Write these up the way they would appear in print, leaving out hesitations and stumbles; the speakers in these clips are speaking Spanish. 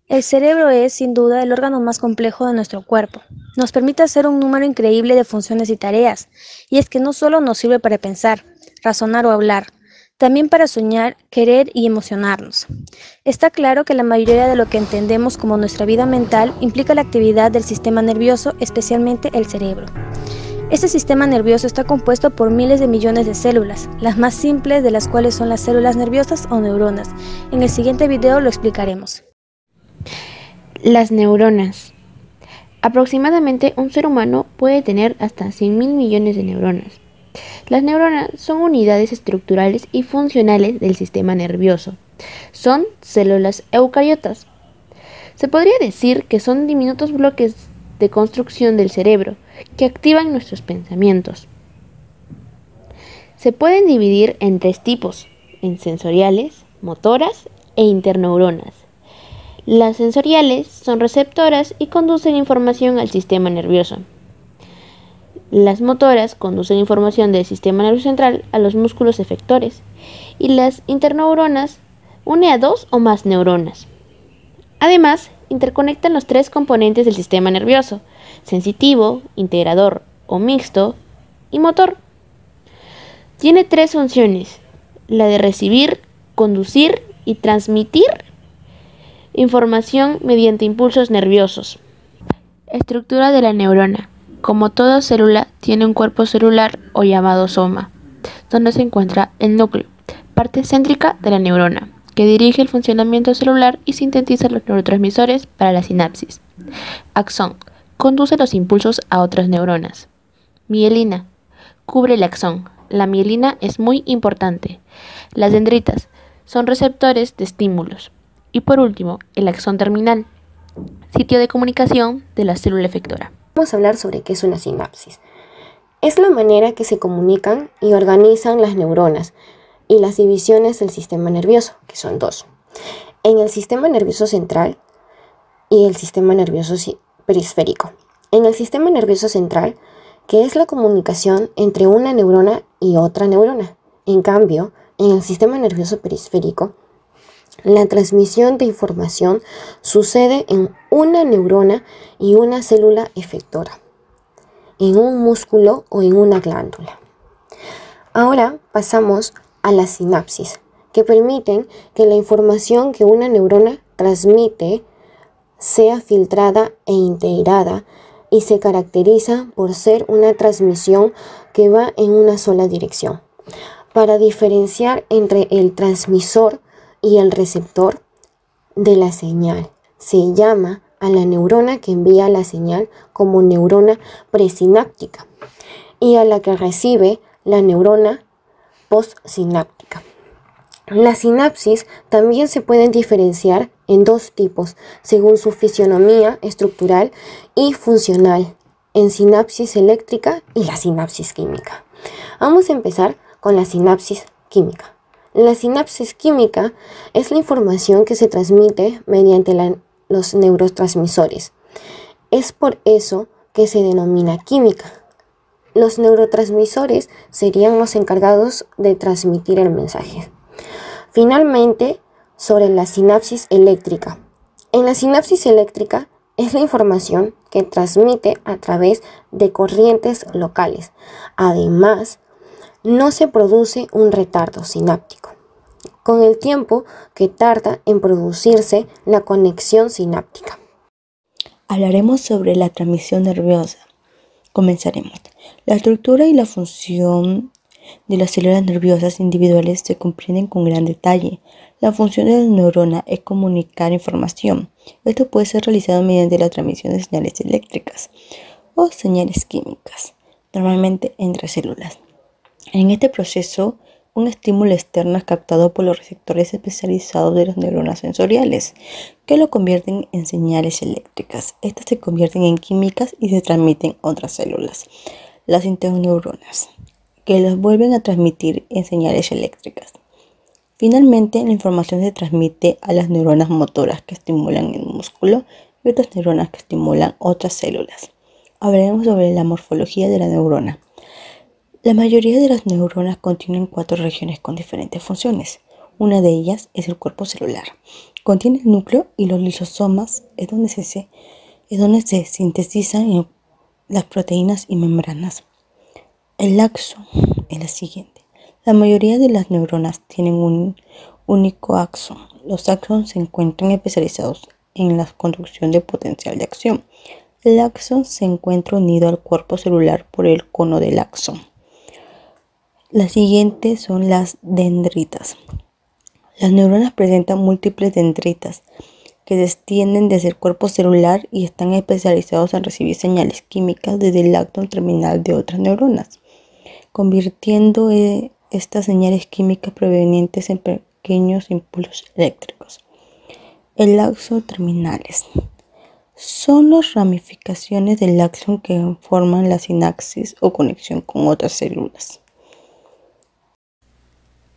El cerebro es, sin duda, el órgano más complejo de nuestro cuerpo. Nos permite hacer un número increíble de funciones y tareas, y es que no solo nos sirve para pensar, razonar o hablar, también para soñar, querer y emocionarnos. Está claro que la mayoría de lo que entendemos como nuestra vida mental implica la actividad del sistema nervioso, especialmente el cerebro. Este sistema nervioso está compuesto por miles de millones de células, las más simples de las cuales son las células nerviosas o neuronas. En el siguiente video lo explicaremos. Las neuronas. Aproximadamente un ser humano puede tener hasta 100.000 millones de neuronas. Las neuronas son unidades estructurales y funcionales del sistema nervioso. Son células eucariotas. Se podría decir que son diminutos bloques de construcción del cerebro que activan nuestros pensamientos. Se pueden dividir en tres tipos, en sensoriales, motoras e interneuronas. Las sensoriales son receptoras y conducen información al sistema nervioso. Las motoras conducen información del sistema nervioso central a los músculos efectores y las interneuronas une a dos o más neuronas. Además, interconectan los tres componentes del sistema nervioso: sensitivo, integrador o mixto y motor. Tiene tres funciones: la de recibir, conducir y transmitir información mediante impulsos nerviosos. Estructura de la neurona. Como toda célula, tiene un cuerpo celular o llamado soma, donde se encuentra el núcleo, parte céntrica de la neurona, que dirige el funcionamiento celular y sintetiza los neurotransmisores para la sinapsis. Axón. Conduce los impulsos a otras neuronas. Mielina. Cubre el axón. La mielina es muy importante. Las dendritas son receptores de estímulos. Y por último, el axón terminal, sitio de comunicación de la célula efectora. Vamos a hablar sobre qué es una sinapsis. Es la manera que se comunican y organizan las neuronas y las divisiones del sistema nervioso, que son dos. En el sistema nervioso central y el sistema nervioso periférico. En el sistema nervioso central, que es la comunicación entre una neurona y otra neurona. En cambio, en el sistema nervioso periférico, la transmisión de información sucede en una neurona y una célula efectora, en un músculo o en una glándula. Ahora pasamos a la sinapsis, que permiten que la información que una neurona transmite sea filtrada e integrada y se caracteriza por ser una transmisión que va en una sola dirección. Para diferenciar entre el transmisor y el receptor de la señal, se llama a la neurona que envía la señal como neurona presináptica y a la que recibe la neurona postsináptica. Las sinapsis también se pueden diferenciar en dos tipos, según su fisionomía estructural y funcional, en sinapsis eléctrica y la sinapsis química. Vamos a empezar con la sinapsis química. La sinapsis química es la información que se transmite mediante los neurotransmisores. Es por eso que se denomina química. Los neurotransmisores serían los encargados de transmitir el mensaje. Finalmente, sobre la sinapsis eléctrica. En la sinapsis eléctrica es la información que transmite a través de corrientes locales. Además, no se produce un retardo sináptico, con el tiempo que tarda en producirse la conexión sináptica. Hablaremos sobre la transmisión nerviosa. Comenzaremos. La estructura y la función de las células nerviosas individuales se comprenden con gran detalle. La función de la neurona es comunicar información. Esto puede ser realizado mediante la transmisión de señales eléctricas o señales químicas, normalmente entre células. En este proceso, un estímulo externo es captado por los receptores especializados de las neuronas sensoriales, que lo convierten en señales eléctricas. Estas se convierten en químicas y se transmiten a otras células, las interneuronas, que las vuelven a transmitir en señales eléctricas. Finalmente, la información se transmite a las neuronas motoras que estimulan el músculo y otras neuronas que estimulan otras células. Hablaremos sobre la morfología de la neurona. La mayoría de las neuronas contienen 4 regiones con diferentes funciones. Una de ellas es el cuerpo celular. Contiene el núcleo y los lisosomas es donde se sintetizan las proteínas y membranas. El axón es la siguiente. La mayoría de las neuronas tienen un único axón. Los axones se encuentran especializados en la construcción de potencial de acción. El axón se encuentra unido al cuerpo celular por el cono del axón. Las siguientes son las dendritas. Las neuronas presentan múltiples dendritas que se extienden desde el cuerpo celular y están especializados en recibir señales químicas desde el axón terminal de otras neuronas, convirtiendo estas señales químicas provenientes en pequeños impulsos eléctricos. El axón terminales son las ramificaciones del axón que forman la sinapsis o conexión con otras células.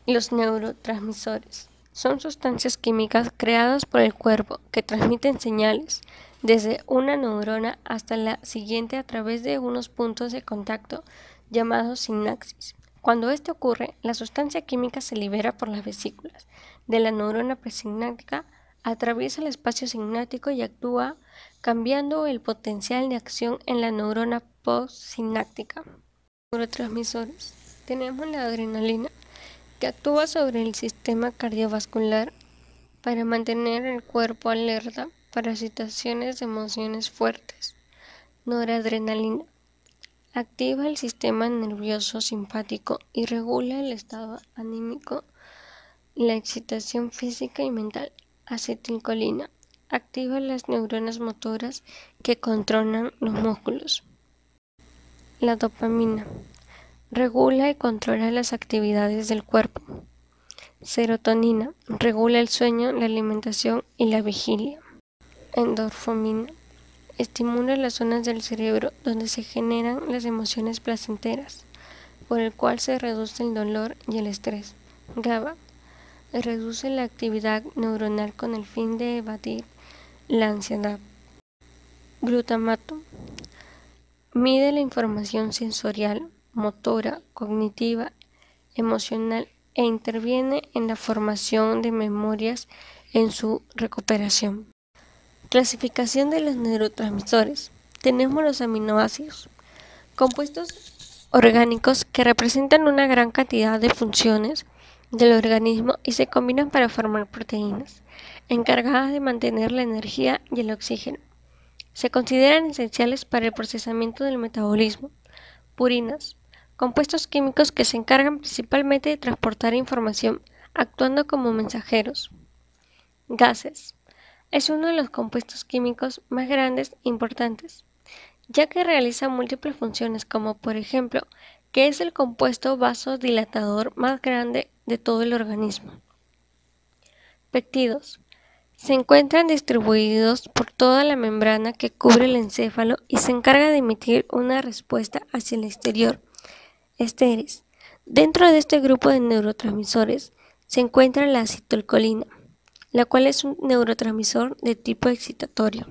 Los neurotransmisores son sustancias químicas creadas por el cuerpo que transmiten señales desde una neurona hasta la siguiente a través de unos puntos de contacto llamados sinapsis. Cuando esto ocurre, la sustancia química se libera por las vesículas de la neurona presináptica, atraviesa el espacio sináptico y actúa cambiando el potencial de acción en la neurona postsináptica. Neurotransmisores. Tenemos la adrenalina, que actúa sobre el sistema cardiovascular para mantener el cuerpo alerta para situaciones de emociones fuertes. Noradrenalina. Activa el sistema nervioso simpático y regula el estado anímico, la excitación física y mental. Acetilcolina. Activa las neuronas motoras que controlan los músculos. La dopamina. Regula y controla las actividades del cuerpo. Serotonina. Regula el sueño, la alimentación y la vigilia. Endorfina. Estimula las zonas del cerebro donde se generan las emociones placenteras, por el cual se reduce el dolor y el estrés. GABA. Reduce la actividad neuronal con el fin de evadir la ansiedad. Glutamato. Mide la información sensorial, motora, cognitiva, emocional e interviene en la formación de memorias en su recuperación. Clasificación de los neurotransmisores. Tenemos los aminoácidos, compuestos orgánicos que representan una gran cantidad de funciones del organismo y se combinan para formar proteínas, encargadas de mantener la energía y el oxígeno. Se consideran esenciales para el procesamiento del metabolismo. Purinas. Compuestos químicos que se encargan principalmente de transportar información, actuando como mensajeros. Gases. Es uno de los compuestos químicos más grandes e importantes, ya que realiza múltiples funciones, como por ejemplo, que es el compuesto vasodilatador más grande de todo el organismo. Péptidos. Se encuentran distribuidos por toda la membrana que cubre el encéfalo y se encarga de emitir una respuesta hacia el exterior. Esteres. Dentro de este grupo de neurotransmisores se encuentra la acetilcolina, la cual es un neurotransmisor de tipo excitatorio.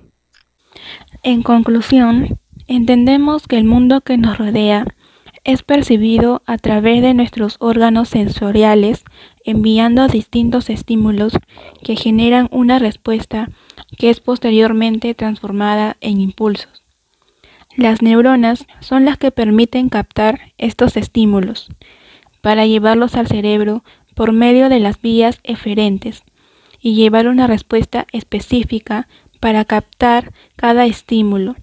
En conclusión, entendemos que el mundo que nos rodea es percibido a través de nuestros órganos sensoriales, enviando distintos estímulos que generan una respuesta que es posteriormente transformada en impulsos. Las neuronas son las que permiten captar estos estímulos para llevarlos al cerebro por medio de las vías eferentes y llevar una respuesta específica para captar cada estímulo.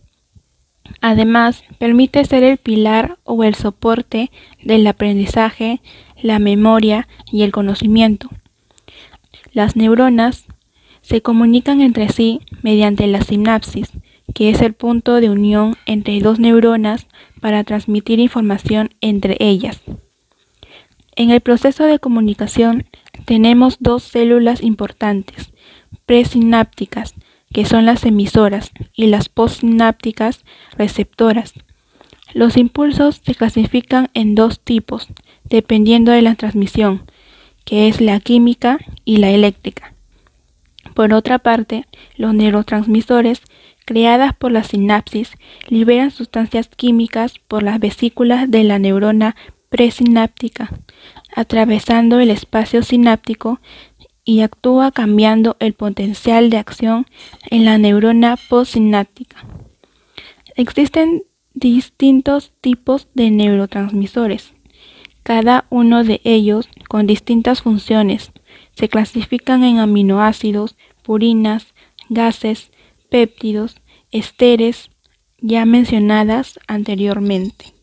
Además, permite ser el pilar o el soporte del aprendizaje, la memoria y el conocimiento. Las neuronas se comunican entre sí mediante la sinapsis, que es el punto de unión entre dos neuronas para transmitir información entre ellas. En el proceso de comunicación tenemos dos células importantes, presinápticas, que son las emisoras, y las postsinápticas, receptoras. Los impulsos se clasifican en dos tipos, dependiendo de la transmisión, que es la química y la eléctrica. Por otra parte, los neurotransmisores creadas por la sinapsis liberan sustancias químicas por las vesículas de la neurona presináptica atravesando el espacio sináptico y actúa cambiando el potencial de acción en la neurona postsináptica. Existen distintos tipos de neurotransmisores, cada uno de ellos con distintas funciones. Se clasifican en aminoácidos, purinas, gases, péptidos, esteres, ya mencionadas anteriormente.